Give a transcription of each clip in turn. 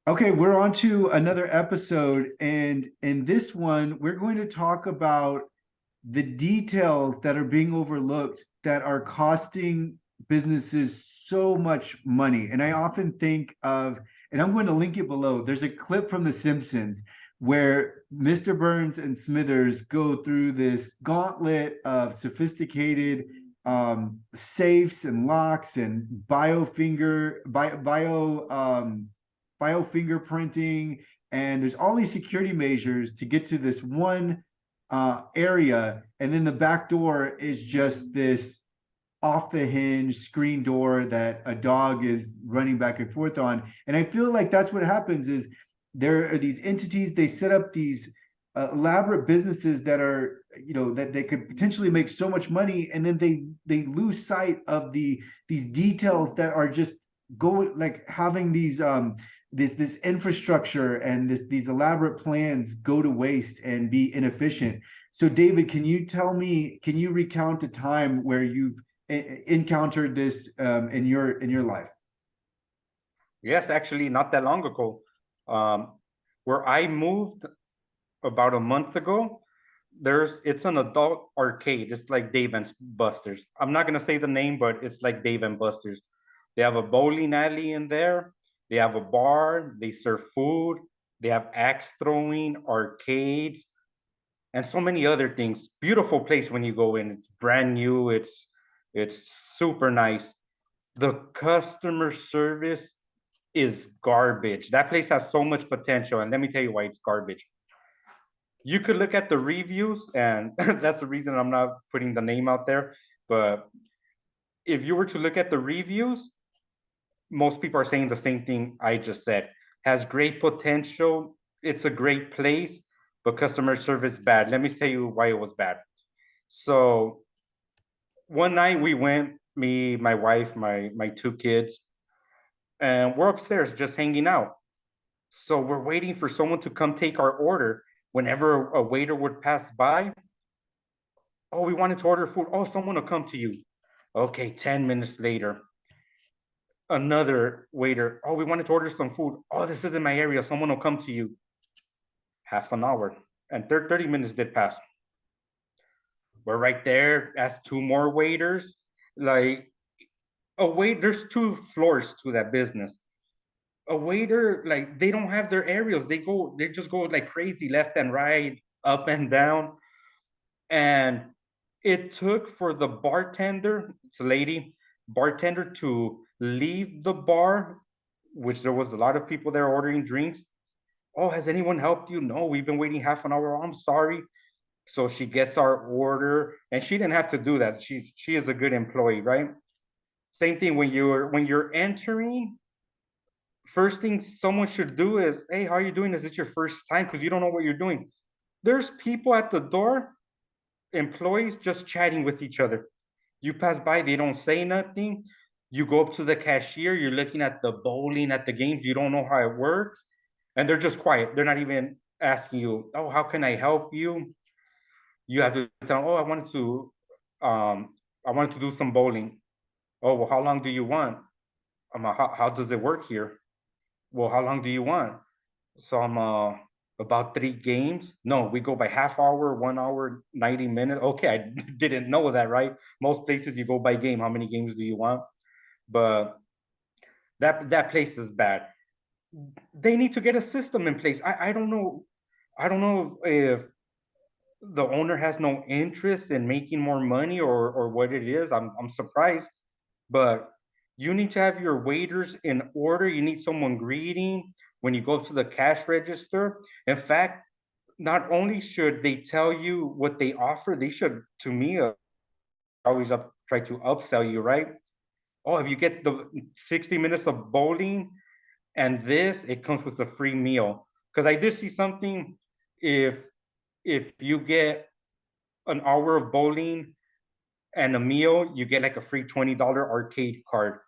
Okay, we're on to another episode, and in this one, we're going to talk about the details that are being overlooked that are costing businesses so much money. And I often think of, and I'm going to link it below. There's a clip from The Simpsons where Mr. Burns and Smithers go through this gauntlet of sophisticated safes and locks and bio fingerprinting, and there's all these security measures to get to this one area, and then the back door is just this off the hinge screen door that a dog is running back and forth on. And I feel like that's what happens is there are these entities, they set up these elaborate businesses that are, that they could potentially make so much money, and then they lose sight of these details that are just going, like having these this infrastructure and these elaborate plans go to waste and be inefficient. So David, can you recount a time where you've encountered this in your life? Yes, actually, not that long ago, um, where I moved about a month ago, it's an adult arcade. It's like Dave and Buster's. I'm not gonna say the name, but it's like Dave and Buster's. They have a bowling alley in there. They have a bar. They serve food. They have axe throwing, arcades, and so many other things. Beautiful place when you go in. It's brand new. It's super nice. The customer service is garbage. That place has so much potential, and let me tell you why it's garbage. You could look at the reviews, and that's the reason I'm not putting the name out there. But if you were to look at the reviews, most people are saying the same thing I just said. Has great potential. It's a great place, but customer service bad. Let me tell you why it was bad. So one night we went, me, my wife, my two kids, and we're upstairs just hanging out. So we're waiting for someone to come take our order. Whenever a waiter would pass by, oh, we wanted to order food. Oh, someone will come to you. Okay, 10 minutes later, another waiter. Oh, we wanted to order some food. Oh, this isn't my area. Someone will come to you. Half an hour. And 30 minutes did pass. We're right there. As two more waiters. Like, there's two floors to that business. A waiter, like, they don't have their aerials. They just go like crazy, left and right, up and down. And it took for the bartender, it's a lady, bartender, to leave the bar, which there was a lot of people there ordering drinks. Oh, has anyone helped you? No, we've been waiting half an hour. Oh, I'm sorry. So she gets our order, and she didn't have to do that. She is a good employee, right? Same thing when you're entering. First thing someone should do is, hey, how are you doing? Is it your first time? Because you don't know what you're doing. There's people at the door, employees just chatting with each other. You pass by, they don't say nothing. You go up to the cashier, you're looking at the bowling, at the games, you don't know how it works, and they're just quiet. They're not even asking you, oh, how can I help you? You have to tell them, oh, I wanted to do some bowling. Oh, well, how long do you want? How does it work here? Well, how long do you want? So I'm about 3 games. No, we go by half hour, 1 hour, 90 minutes. Okay, I didn't know that, right? Most places you go by game. How many games do you want? But that place is bad. They need to get a system in place. I don't know. I don't know if the owner has no interest in making more money, or what it is. I'm surprised. But you need to have your waiters in order. You need someone greeting when you go to the cash register. In fact, not only should they tell you what they offer, they should, to me, always try to upsell you, right? Oh, if you get the 60 minutes of bowling and this, it comes with a free meal. Because I did see something, if you get an hour of bowling and a meal, you get like a free $20 arcade card.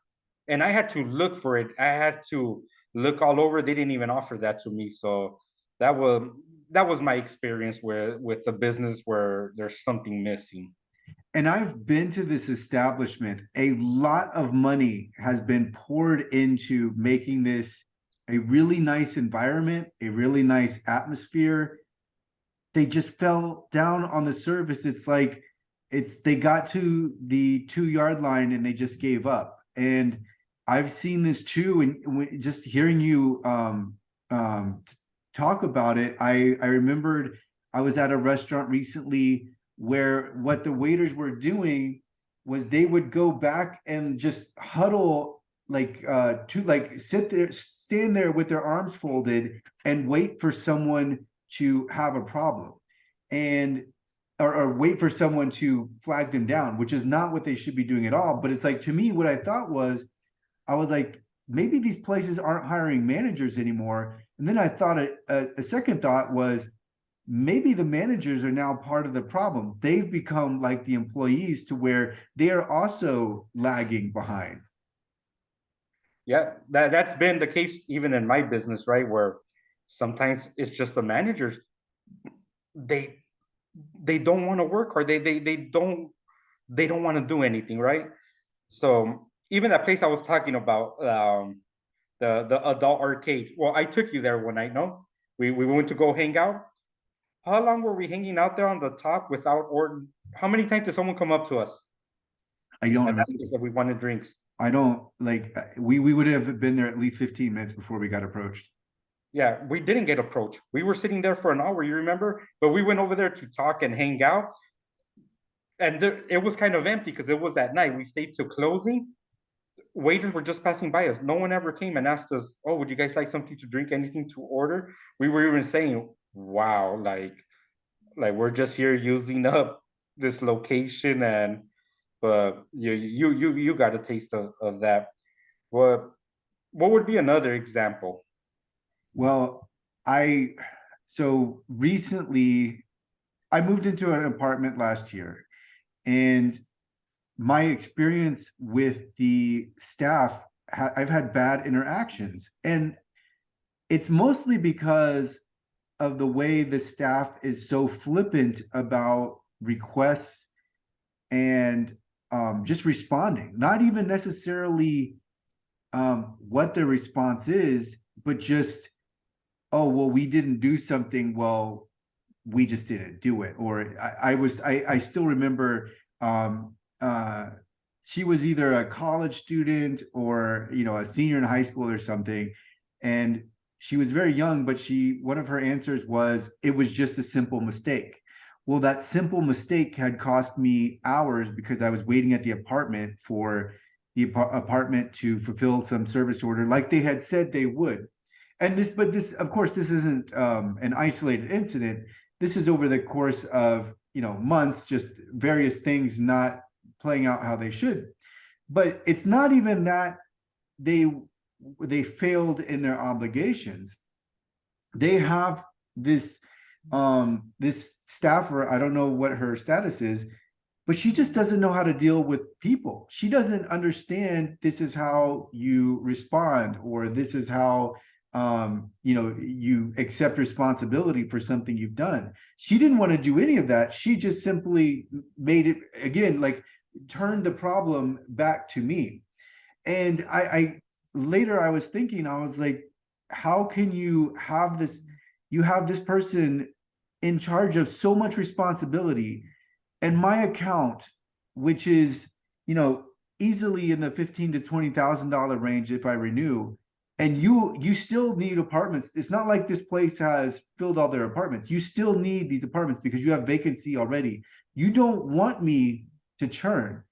And I had to look for it. I had to look all over. They didn't even offer that to me. So that was that was my experience with the business where there's something missing. And I've been to this establishment. A lot of money has been poured into making this a really nice environment, a really nice atmosphere. They just fell down on the surface. It's like they got to the 2 yard line and they just gave up. And I've seen this too. And just hearing you talk about it, I remembered I was at a restaurant recently where what the waiters were doing was they would go back and just huddle to sit there, stand there with their arms folded and wait for someone to have a problem, and or wait for someone to flag them down, which is not what they should be doing at all. But it's like, to me, what I thought was, I was like, maybe these places aren't hiring managers anymore. And then I thought a second thought was, maybe the managers are now part of the problem. They've become like the employees to where they are also lagging behind. Yeah, that's been the case even in my business, right? Where sometimes it's just the managers, they they don't want to work, or they don't want to do anything, right? So even that place I was talking about, the adult arcade. Well, I took you there one night, no? We went to go hang out. How long were we hanging out there on the top without order? How many times did someone come up to us I don't and ask remember. us if we wanted drinks? I don't like, we would have been there at least 15 minutes before we got approached. Yeah, we didn't get approached. We were sitting there for an hour, you remember? But we went over there to talk and hang out. And it was kind of empty because it was at night. We stayed till closing. Waiters were just passing by us. No one ever came and asked us, "Oh, would you guys like something to drink, anything to order?" We were even saying, "Wow, like we're just here using up this location." And but you got a taste of that. What would be another example? Well, I so recently I moved into an apartment last year, and my experience with the staff, I've had bad interactions, and it's mostly because of the way the staff is so flippant about requests and just responding, not even necessarily what the response is, but just, oh, well, we didn't do something. Well, we just didn't do it. Or I still remember she was either a college student or, a senior in high school or something. And she was very young, but one of her answers was, it was just a simple mistake. Well, that simple mistake had cost me hours because I was waiting at the apartment for the apartment to fulfill some service order like they had said they would. And this, of course, this isn't an isolated incident. This is over the course of, months, just various things not playing out how they should. But it's not even that they failed in their obligations. They have this staffer, I don't know what her status is, but she just doesn't know how to deal with people. She doesn't understand this is how you respond, or this is how you accept responsibility for something you've done. She didn't want to do any of that. She just simply made it, again, like, turned the problem back to me. And I later I was thinking, I was like, how can you have this person in charge of so much responsibility, and my account, which is, easily in the $15,000 to $20,000 range if I renew, and you still need apartments. It's not like this place has filled all their apartments. You still need these apartments because you have vacancy already. You don't want me to churn,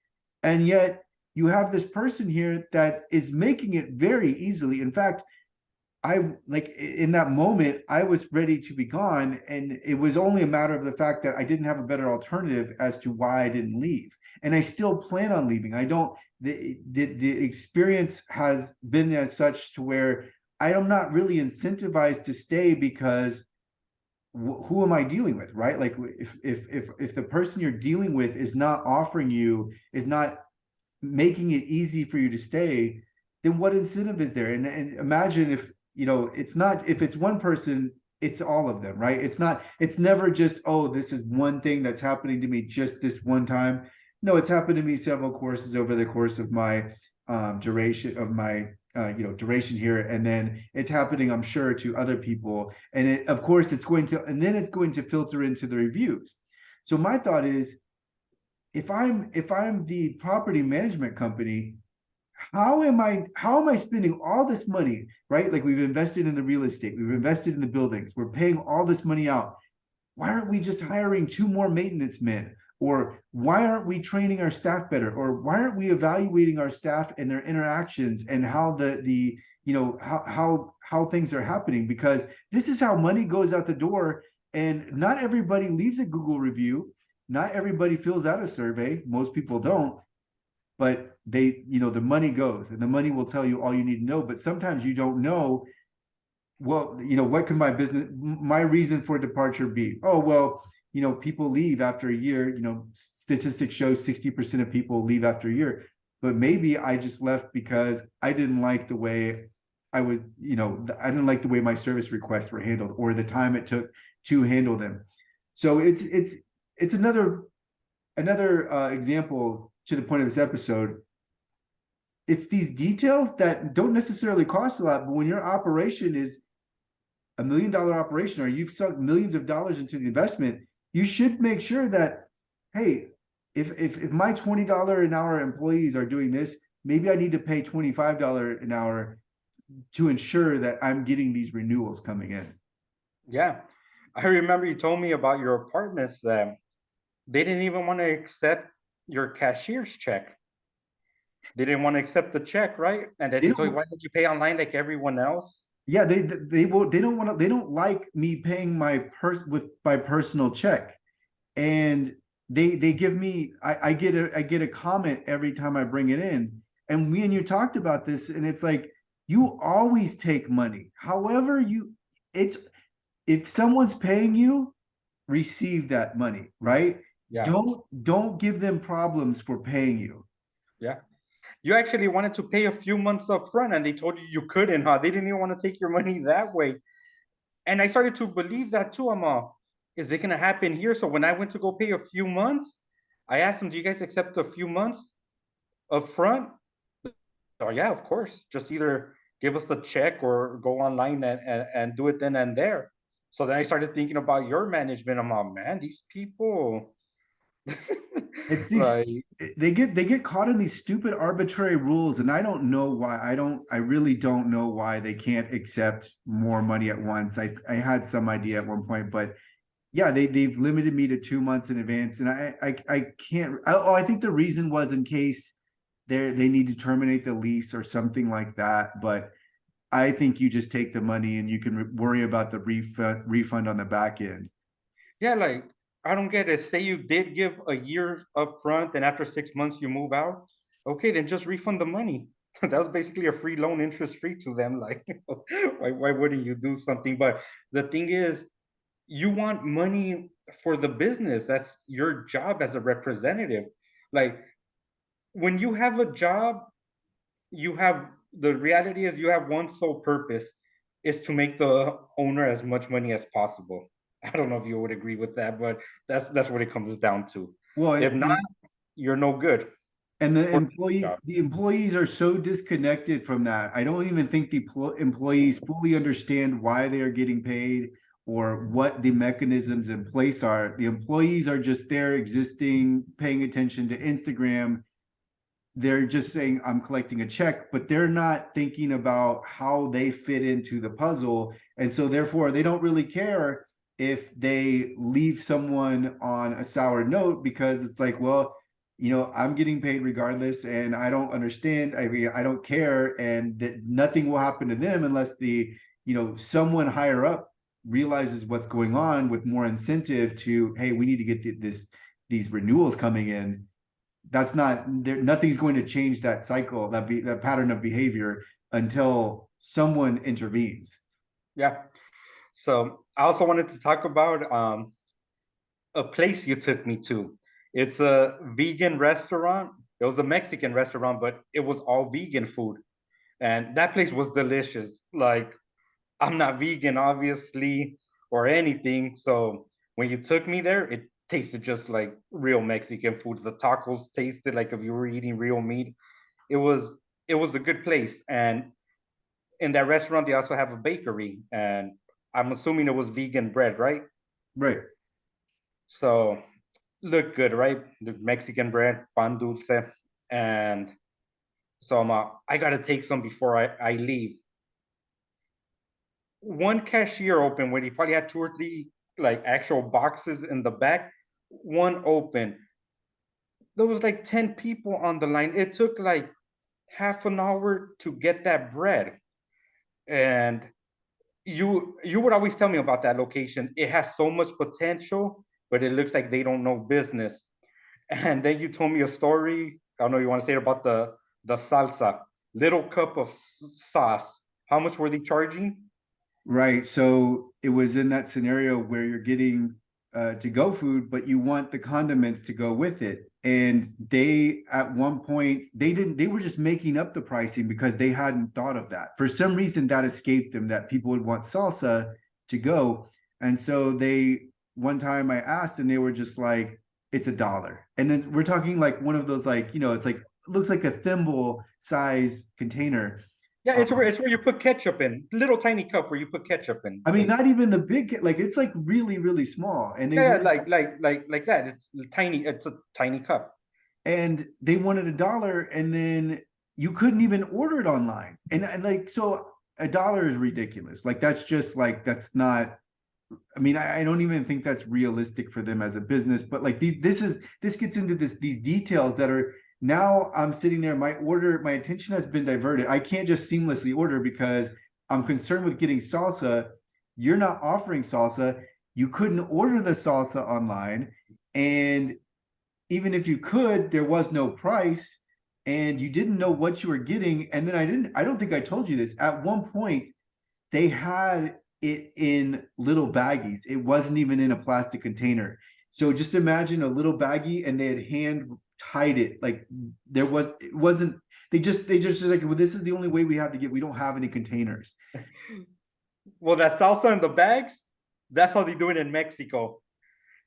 and yet you have this person here that is making it very easily. In fact, in that moment, I was ready to be gone, and it was only a matter of the fact that I didn't have a better alternative as to why I didn't leave. And I still plan on leaving. I don't, the experience has been as such to where I am not really incentivized to stay, because who am I dealing with, right? Like, if the person you're dealing with is not offering you, is not making it easy for you to stay, then what incentive is there? And imagine if, it's not, if it's one person, it's all of them, right? It's never just, oh, this is one thing that's happening to me just this one time. No, it's happened to me several courses over the course of my duration of my duration here, and then it's happening, I'm sure, to other people, and of course it's going to, and then it's going to filter into the reviews. So my thought is, if I'm the property management company, how am I spending all this money, right? Like, we've invested in the real estate, we've invested in the buildings, we're paying all this money out. Why aren't we just hiring 2 more maintenance men? Or why aren't we training our staff better? Or why aren't we evaluating our staff and their interactions and how the how things are happening? Because this is how money goes out the door, and not everybody leaves a Google review. Not everybody fills out a survey. Most people don't, but the money goes, and the money will tell you all you need to know. But sometimes you don't know, well, what can my reason for departure be? Oh, well, people leave after a year. Statistics show 60% of people leave after a year. But maybe I just left because I didn't like the way I didn't like the way my service requests were handled, or the time it took to handle them. So it's another example to the point of this episode. It's these details that don't necessarily cost a lot, but when your operation is $1 million operation, or you've sunk millions of dollars into the investment, you should make sure that, hey, if my $20 an hour employees are doing this, maybe I need to pay $25 an hour to ensure that I'm getting these renewals coming in. Yeah. I remember you told me about your apartments that they didn't even want to accept your cashier's check. They didn't want to accept the check, right? And then They they told you, don't, why don't you pay online like everyone else? yeah, they don't like me paying with my personal check. And they give me, I get a comment every time I bring it in. And me and you talked about this, and it's like, you always take money. However, it's if someone's paying you, receive that money, right? Yeah. Don't give them problems for paying you. Yeah. You actually wanted to pay a few months up front and they told you you couldn't, huh? They didn't even want to take your money that way. And I started to believe that too. Is it gonna happen here? So when I went to go pay a few months, I asked them, do you guys accept a few months up front? Oh yeah, of course. Just either give us a check or go online and do it then and there. So then I started thinking about your management. I'm like, man, these people It's these like they get caught in these stupid arbitrary rules, and I don't know why. I really don't know why they can't accept more money at once. I had some idea at one point, but yeah, they've limited me to 2 months in advance, and I can't. I think the reason was in case they need to terminate the lease or something like that. But I think you just take the money and you can worry about the refund on the back end. yeah, like I don't get it. Say you did give a year up front and after 6 months you move out. Okay, then just refund the money. That was basically a free loan, interest free to them. Like, why wouldn't you do something? But the thing is, you want money for the business. That's your job as a representative. Like when you have a job, you have the reality is you have one sole purpose is to make the owner as much money as possible. I don't know if you would agree with that, but that's what it comes down to. Well, If not, you're no good and for the job. the employees are so disconnected from that. I don't even think the employees fully understand why they are getting paid or what the mechanisms in place are. The employees are just there existing, paying attention to Instagram. They're just saying, I'm collecting a check, but they're not thinking about how they fit into the puzzle. And so therefore they don't really care if they leave someone on a sour note, because it's like, well, I'm getting paid regardless, and I don't understand. I mean, I don't care, and that nothing will happen to them unless someone higher up realizes what's going on with more incentive to, hey, we need to get these renewals coming in. That's not there. Nothing's going to change that cycle, that pattern of behavior, until someone intervenes. Yeah. So I also wanted to talk about a place you took me to. It's a vegan restaurant. It was a Mexican restaurant, but it was all vegan food. And that place was delicious. Like, I'm not vegan, obviously, or anything. So when you took me there, it tasted just like real Mexican food. The tacos tasted like if you were eating real meat. It was it was a good place. And in that restaurant, they also have a bakery, and I'm assuming it was vegan bread, right? Right. So look good, right? The Mexican bread, pan dulce, and so I gotta take some before I leave. One cashier open where he probably had two or three like actual boxes in the back. One open. There was like 10 people on the line. It took like half an hour to get that bread. And you would always tell me about that location. It has so much potential, but it looks like they don't know business. And then you told me a story. I don't know you want to say it about the salsa, little cup of sauce. How much were they charging? Right. So it was in that scenario where you're getting to go food, but you want the condiments to go with it. And they, at one point, they were just making up the pricing because they hadn't thought of that. For some reason, that escaped them that people would want salsa to go. And so one time I asked and they were just like, it's $1. And then we're talking like one of those, like, it's like, looks like a thimble size container. Yeah, it's where you put ketchup in, little tiny cup where you put ketchup in. I mean, not even the big, like it's like really, really small. And they Yeah, wanted, like that. It's tiny. It's a tiny cup. $1, and then you couldn't even order it online. And like, so $1 is ridiculous. Like that's just like that's not. I mean, I don't even think that's realistic for them as a business. But like this gets into these details that are now I'm sitting there, my attention has been diverted. I can't just seamlessly order because I'm concerned with getting salsa. You're not offering salsa. You couldn't order the salsa online. And even if you could, there was no price and you didn't know what you were getting. And then I don't think I told you this. At one point, they had it in little baggies. It wasn't even in a plastic container. So just imagine a little baggie and they had hand tied it. Like it wasn't, they just like, well, this is the only way we have to get, we don't have any containers. Well, that salsa in the bags, that's how they do it in Mexico.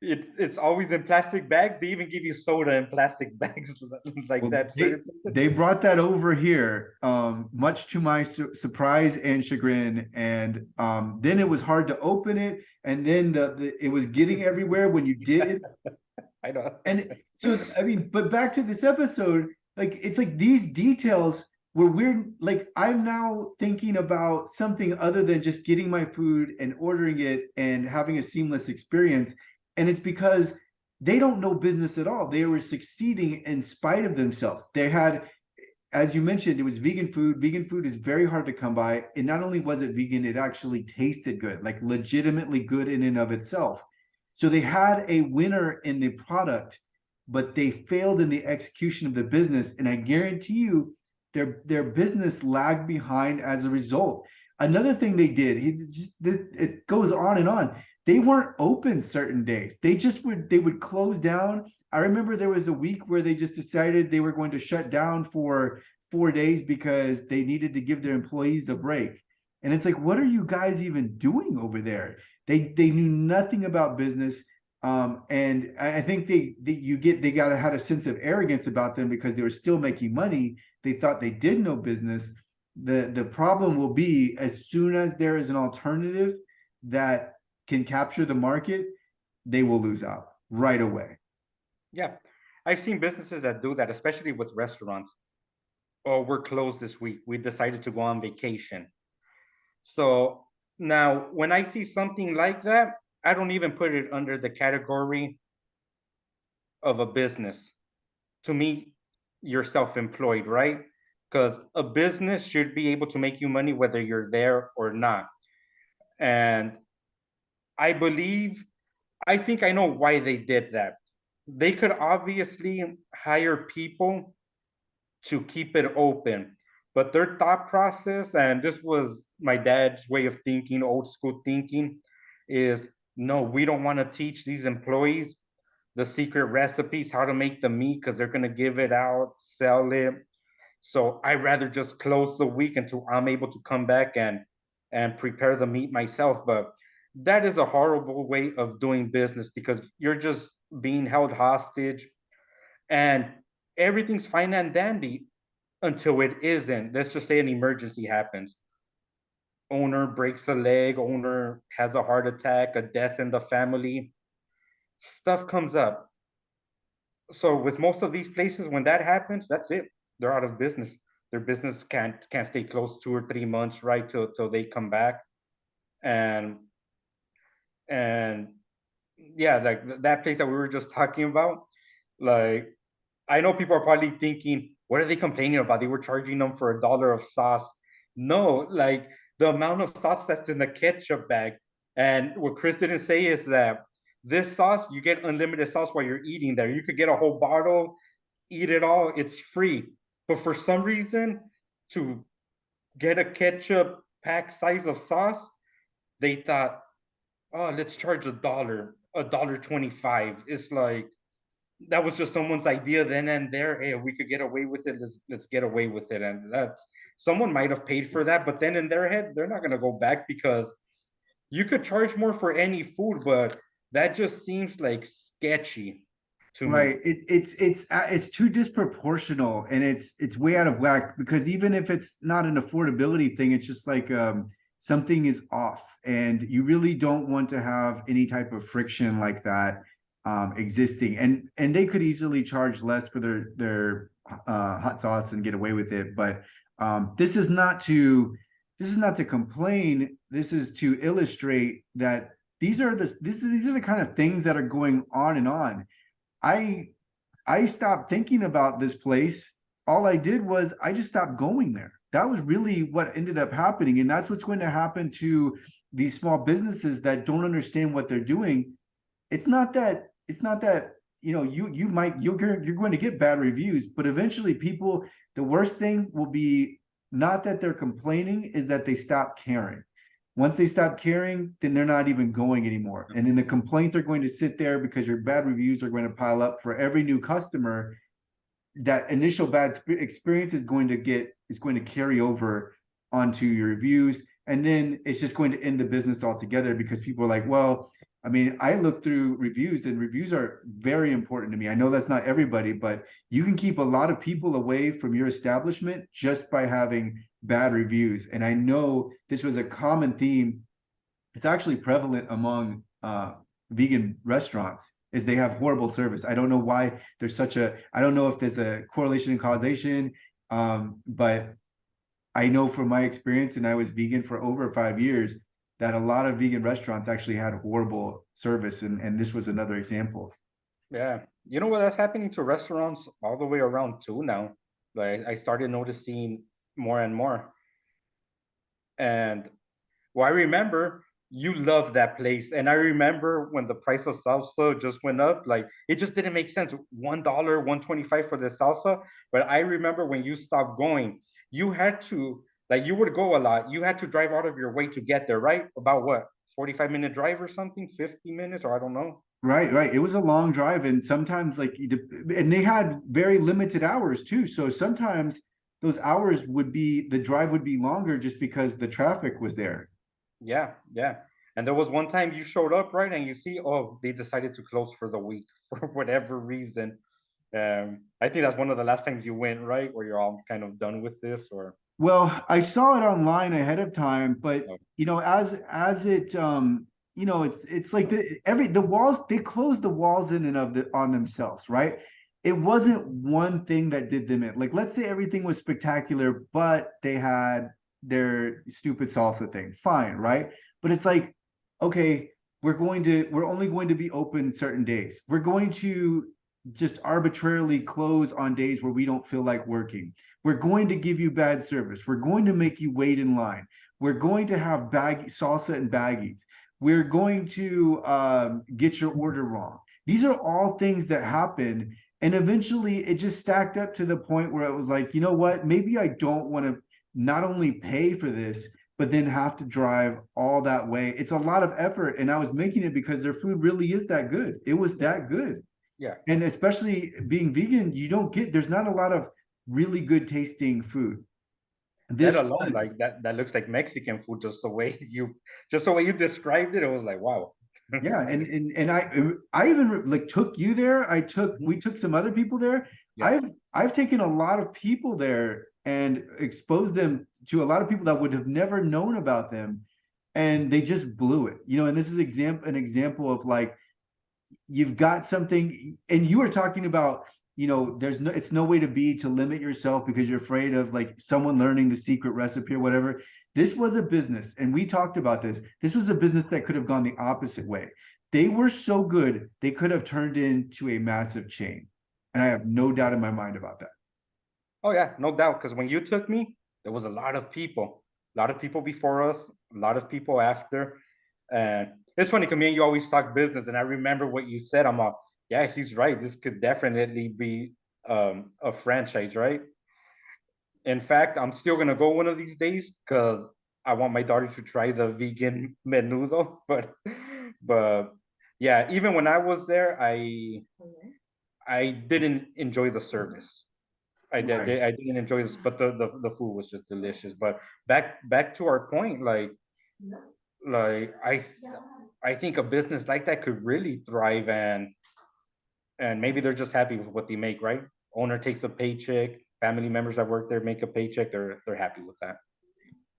It's always in plastic bags. They even give you soda in plastic bags like Well, that. they brought that over here, much to my surprise and chagrin. And then it was hard to open it, and then it was getting everywhere when you did. I know. And so, I mean, but back to this episode, like it's like these details where we're like, I'm now thinking about something other than just getting my food and ordering it and having a seamless experience. And it's because they don't know business at all. They were succeeding in spite of themselves. They had, as you mentioned, it was vegan food. Vegan food is very hard to come by. And not only was it vegan, it actually tasted good, like legitimately good in and of itself. So they had a winner in the product, but they failed in the execution of the business. And I guarantee you, their business lagged behind as a result. Another thing they did, it goes on and on. They weren't open certain days. They would close down. I remember there was a week where they just decided they were going to shut down for 4 days because they needed to give their employees a break. And it's like, what are you guys even doing over there? They knew nothing about business. And I think they had a sense of arrogance about them because they were still making money. They thought they did know business. The problem will be as soon as there is an alternative that can capture the market, they will lose out right away. Yeah, I've seen businesses that do that, especially with restaurants. Oh, we're closed this week. We decided to go on vacation. So now, when I see something like that, I don't even put it under the category of a business. To me, you're self-employed, right? Because a business should be able to make you money whether you're there or not. And I believe, I think I know why they did that. They could obviously hire people to keep it open, but their thought process, and this was my dad's way of thinking, old school thinking, is no, we don't want to teach these employees the secret recipes, how to make the meat, because they're going to give it out, sell it. So I rather just close the week until I'm able to come back and prepare the meat myself. But that is a horrible way of doing business because you're just being held hostage and everything's fine and dandy until it isn't. Let's just say an emergency happens. owner breaks a leg, owner has a heart attack, a death in the family, stuff comes up. So with most of these places, when that happens, that's it. They're out of business. Their business can't stay closed 2 or 3 months, right? Till they come back. And and yeah, like that place that we were just talking about, like I know people are probably thinking, what are they complaining about? They were charging them for $1 of sauce. No, like the amount of sauce that's in the ketchup bag. And what Kris didn't say is that this sauce, you get unlimited sauce while you're eating there. You could get a whole bottle, eat it all, it's free. But for some reason, to get a ketchup pack size of sauce, they thought, oh, let's charge $1, $1.25. It's like that was just someone's idea then and there. Hey, we could get away with it. Let's get away with it. And that's someone might have paid for that, but then in their head, they're not gonna go back because you could charge more for any food, but that just seems like sketchy to me. Right. It's too disproportional and it's way out of whack because even if it's not an affordability thing, it's just like something is off and you really don't want to have any type of friction like that existing. And they could easily charge less for their hot sauce and get away with it. But this is not to complain. This is to illustrate that these are the kind of things that are going on and on. I stopped thinking about this place. All I did was I just stopped going there. That was really what ended up happening. And that's what's going to happen to these small businesses that don't understand what they're doing. It's not that you're going to get bad reviews, but eventually the worst thing will be not that they're complaining, is that they stop caring. Once they stop caring, then they're not even going anymore. And then the complaints are going to sit there because your bad reviews are going to pile up for every new customer. That initial bad experience is going to carry over onto your reviews. And then it's just going to end the business altogether because people are like, well, I mean, I look through reviews and reviews are very important to me. I know that's not everybody, but you can keep a lot of people away from your establishment just by having bad reviews. And I know this was a common theme. It's actually prevalent among vegan restaurants is they have horrible service. I don't know why I don't know if there's a correlation and causation, but I know from my experience, and I was vegan for over 5 years, that a lot of vegan restaurants actually had horrible service. And this was another example. Yeah. You know what? That's happening to restaurants all the way around too now. Like I started noticing more and more. And well, I remember you loved that place. And I remember when the price of salsa just went up, like it just didn't make sense. $1, 125 for the salsa. But I remember when you stopped going, you had to, like you would go a lot. You had to drive out of your way to get there, right? About what? 45-minute drive or something, 50 minutes, or I don't know. Right. It was a long drive, and sometimes and they had very limited hours too. So sometimes those hours the drive would be longer just because the traffic was there. Yeah, yeah. And there was one time you showed up, right? And you see, oh, they decided to close for the week for whatever reason. I think that's one of the last times you went, right? Where you're all kind of done with this, or Well, I saw it online ahead of time, but oh, as it it's like the walls, they closed the walls in and on themselves, right? It wasn't one thing that did them in. Like, let's say everything was spectacular, but they had their stupid salsa thing. Fine, right? But it's like, okay, we're only going to be open certain days. We're going to just arbitrarily close on days where we don't feel like working. We're going to give you bad service. We're going to make you wait in line. We're going to have salsa and baggies. We're going to get your order wrong. These are all things that happen. And eventually it just stacked up to the point where it was like, you know what? Maybe I don't want to not only pay for this, but then have to drive all that way. It's a lot of effort. And I was making it because their food really is that good. It was that good. yeah. And especially being vegan, there's not a lot of really good tasting food. Let This alone was, like that looks like Mexican food, just the way you described it, it was like, wow. yeah. And I even like took you there. We took some other people there. Yes. I've taken a lot of people there and exposed them to a lot of people that would have never known about them, and they just blew it. And this is an example of like, you've got something, and you were talking about, it's no way to limit yourself because you're afraid of like someone learning the secret recipe or whatever. This was a business, and we talked about this. This was a business that could have gone the opposite way. They were so good, they could have turned into a massive chain. And I have no doubt in my mind about that. Oh yeah, no doubt. Because when you took me, there was a lot of people before us, a lot of people after. And it's funny, because me and you always talk business, and I remember what you said. I'm like, yeah, he's right. This could definitely be a franchise, right? In fact, I'm still gonna go one of these days because I want my daughter to try the vegan menudo. But yeah, even when I was there, I didn't enjoy the service. Right. I didn't enjoy this, but the food was just delicious. But back to our point, like I think a business like that could really thrive, and maybe they're just happy with what they make, right? Owner takes a paycheck, family members that work there make a paycheck, they're happy with that.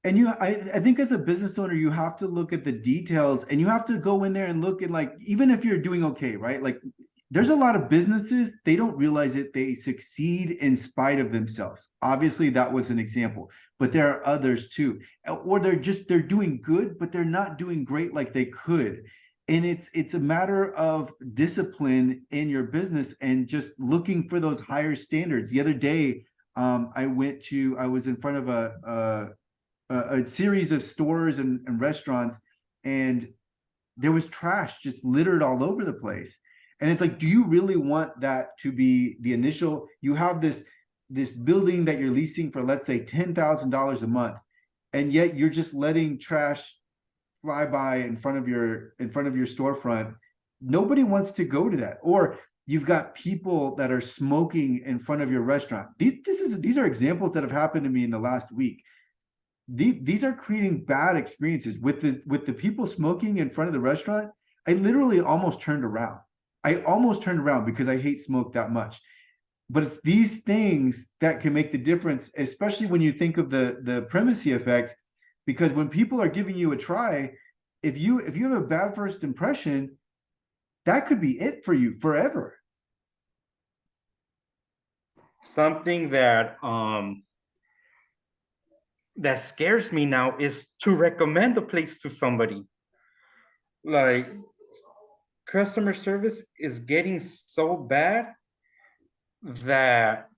And I think as a business owner, you have to look at the details, and you have to go in there and look at, like, even if you're doing okay, right? Like, there's a lot of businesses, they don't realize it. They succeed in spite of themselves. Obviously, that was an example, but there are others too. Or they're doing good, but they're not doing great like they could. And it's a matter of discipline in your business and just looking for those higher standards. The other day, I was in front of a series of stores and restaurants, and there was trash just littered all over the place. And it's like, do you really want that to be the initial? You have this building that you're leasing for, let's say, $10,000 a month, and yet you're just letting trash fly by in front of your storefront. Nobody wants to go to that. Or you've got people that are smoking in front of your restaurant. These are examples that have happened to me in the last week. These are creating bad experiences with the people smoking in front of the restaurant. I literally almost turned around. I almost turned around because I hate smoke that much. But it's these things that can make the difference, especially when you think of the primacy effect. Because when people are giving you a try, if you have a bad first impression, that could be it for you forever. Something that scares me now is to recommend a place to somebody. Like, customer service is getting so bad that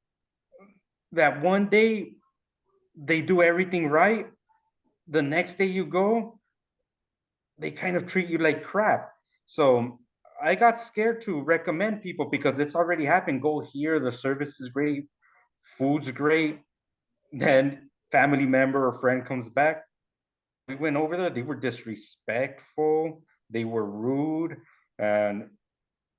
one day they do everything right, the next day you go, they kind of treat you like crap. So I got scared to recommend people because it's already happened. Go here, the service is great, food's great. Then family member or friend comes back. We went over there, they were disrespectful, they were rude, and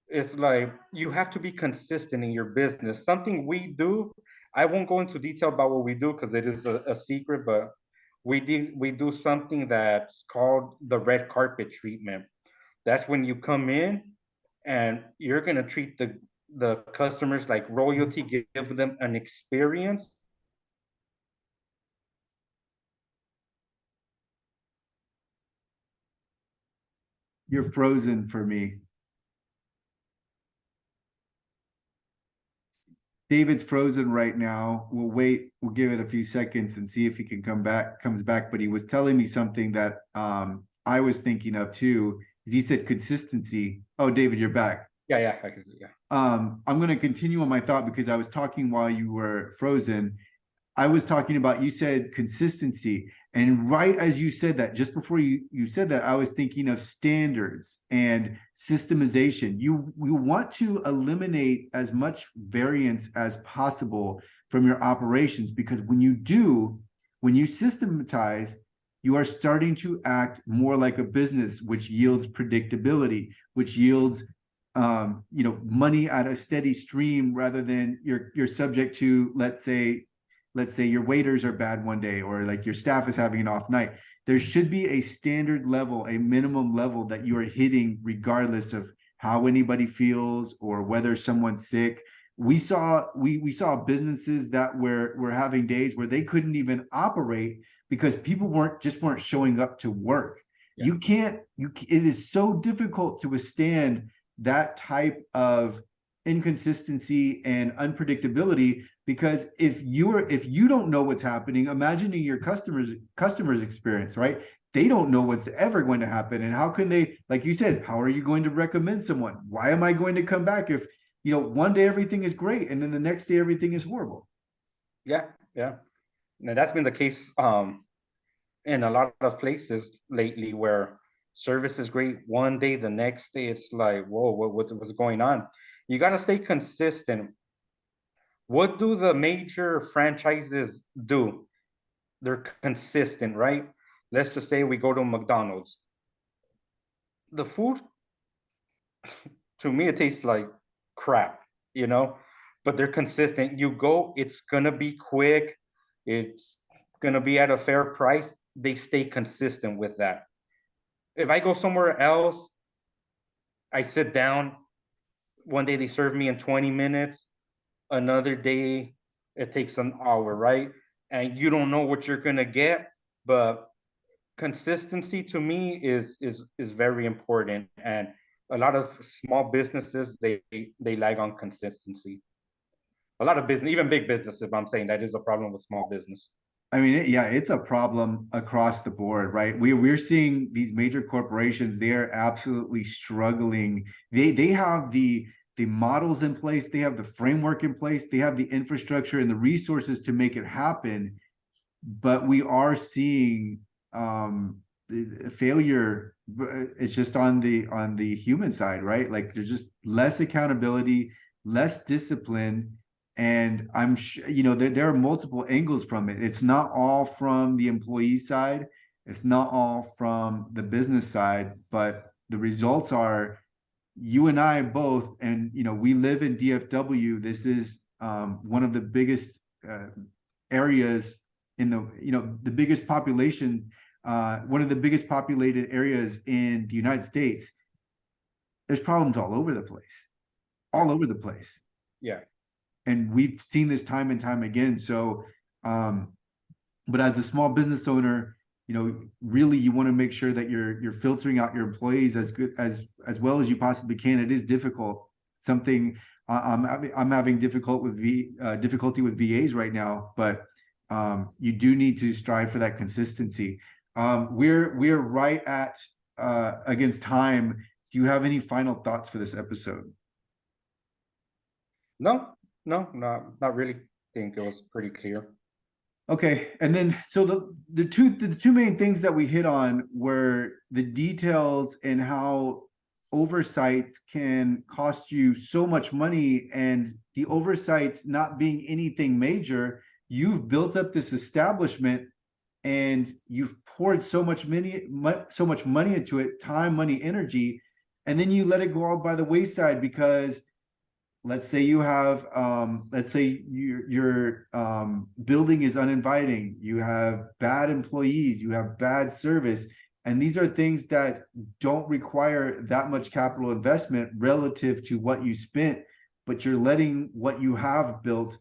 it's like you have to be consistent in your business. Something we do, I won't go into detail about what we do because it is a secret, but we do something that's called the red carpet treatment. That's when you come in and you're gonna treat the customers like royalty, give them an experience. You're frozen for me. David's frozen right now. We'll wait. We'll give it a few seconds and see if he can comes back. But he was telling me something that I was thinking of too. Is he said consistency. Oh, David, you're back. Yeah, yeah. I'm going to continue on my thought because I was talking while you were frozen. I was talking about, you said consistency. And right as you said that, just before you said that, I was thinking of standards and systemization. You want to eliminate as much variance as possible from your operations, because when you systematize, you are starting to act more like a business, which yields predictability, which yields money at a steady stream, rather than you're subject to, let's say your waiters are bad one day, or like your staff is having an off night. There should be a standard level, a minimum level that you are hitting regardless of how anybody feels or whether someone's sick. we saw businesses that were having days where they couldn't even operate because people weren't showing up to work. Yeah. It is so difficult to withstand that type of inconsistency and unpredictability, because if you don't know what's happening, imagining your customers experience, right? They don't know what's ever going to happen, and how can they, like you said, how are you going to recommend someone? Why am I going to come back if one day everything is great and then the next day everything is horrible? Yeah, yeah. And that's been the case in a lot of places lately, where service is great one day, the next day it's like, whoa, what's going on? You got to stay consistent. What do the major franchises do? They're consistent, right? Let's just say we go to McDonald's. The food, to me, it tastes like crap, you know, but they're consistent. You go, it's gonna be quick, it's gonna be at a fair price. They stay consistent with that. If I go somewhere else, I sit down, one day they serve me in 20 minutes, another day it takes an hour, right? And you don't know what you're gonna get, but consistency to me is very important. And a lot of small businesses, they lag on consistency. A lot of business, even big businesses, I'm saying that is a problem with small business. I mean, yeah, it's a problem across the board, right? We're seeing these major corporations; they are absolutely struggling. They have the models in place, they have the framework in place, they have the infrastructure and the resources to make it happen, but we are seeing the failure. It's just on the human side, right? Like there's just less accountability, less discipline, and I'm sure there are multiple angles from it. It's not all from the employee side, it's not all from the business side, but the results are, you and I both, and we live in DFW. This is one of the biggest areas in the biggest population, one of the biggest populated areas in the United States. There's problems all over the place, all over the place. Yeah. And we've seen this time and time again. So, but as a small business owner, really you want to make sure that you're filtering out your employees as good as well as you possibly can. It is difficult. Something I'm having difficulty with VAs right now, but you do need to strive for that consistency. We're right at against time. Do you have any final thoughts for this episode? No, not really. I think it was pretty clear. Okay, and then so the two main things that we hit on were the details and how oversights can cost you so much money, and the oversights not being anything major. You've built up this establishment and you've poured so much money into it, time, money, energy, and then you let it go all by the wayside because let's say you have let's say your building is uninviting, you have bad employees, you have bad service, and these are things that don't require that much capital investment relative to what you spent, but you're letting what you have built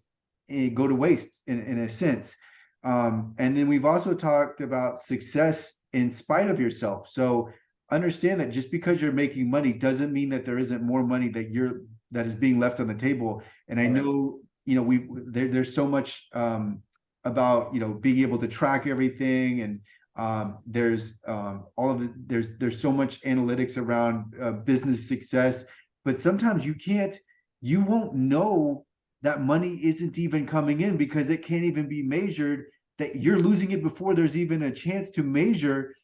go to waste in a sense. And then we've also talked about success in spite of yourself. So understand that just because you're making money doesn't mean that there isn't more money that is being left on the table. And I know, there's so much about, being able to track everything, and there's all of it. There's so much analytics around business success, but sometimes you won't know that money isn't even coming in because it can't even be measured, that you're losing it before there's even a chance to measure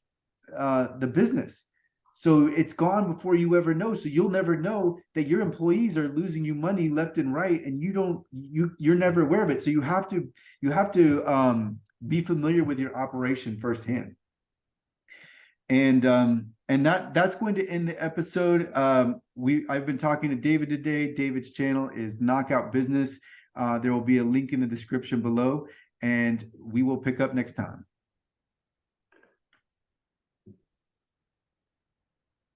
the business. So it's gone before you ever know. So you'll never know that your employees are losing you money left and right, and you're never aware of it. So you have to be familiar with your operation firsthand. And that's going to end the episode. I've been talking to David today. David's channel is Knockout Business. There will be a link in the description below, and we will pick up next time.